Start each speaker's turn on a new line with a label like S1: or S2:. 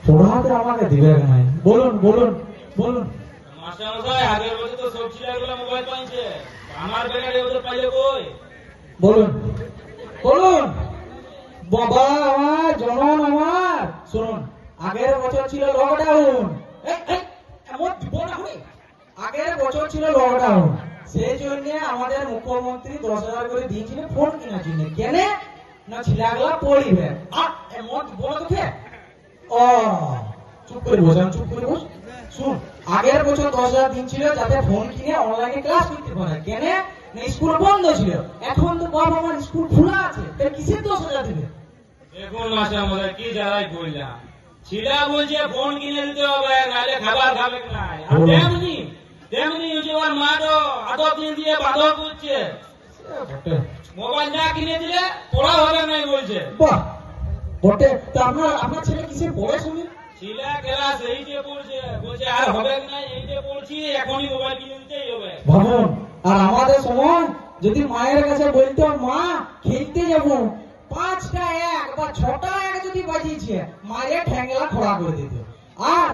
S1: পড়াতে আমাকে দিবে নাই। বলুন বলুন বলুন।
S2: মাস্টারমশাই, আগের বছর তো সব ছেলেগুলো মোবাইল পাইছে, আমার বেলার এবছর পাইলে কই?
S1: বলুন বলুন। বাবা আমার, জনন আমার, শুনুন, আগের বছর ছিল লকডাউন। এমন দিব না হই। আগের বছর ছিল লকডাউন, সেই জন্য আমাদের মুখ্যমন্ত্রী 10,000 করে দিয়েছিলেন ফোন কেনার জন্য। কেন না ছেলেগুলা পড়িবে। এমন দিব না তোকে। ও চুপ করে বস, চুপ করে বস। শুন, আগের বছর 10,000 দিয়েছিল যাতে ফোন কিনে অনলাইনে ক্লাস করতে পারে। কেন না স্কুল বন্ধ ছিল। এখন তো বাবা আমার স্কুল খোলা আছে, তাই কিসের 10,000 দিবে?
S2: দেখুন মাস্টারমশাই, কি জ্বালাই করলাম। ছিলা বলছে ফোন কিনে দিতে হবে, নাহলে খাবার খাবে নাই। আর তেমনি তেমনি হচ্ছে ওর মারও আদর দিয়ে বাধা করছে। মোবাইল না কিনে দিলে পড়া হবে নাই বলছে।
S1: বাহ, বটে। তা আপনার ছেলে কিসের পড়ে শুনি?
S2: ছিলা ক্লাস এইটে পড়ছে, বলছে আর হবে না, এইটে পড়ছি, এখনই মোবাইল কিনে দিতেই হবে।
S1: ভাবুন, আর আমাদের সময় যদি মায়ের কাছে বলতো মা খেলতে যাবো, 5টা 1 বা 6টা 1 যদি বাজিয়েছে মায়ের ঠ্যাংলা খোলা করে দিত। আর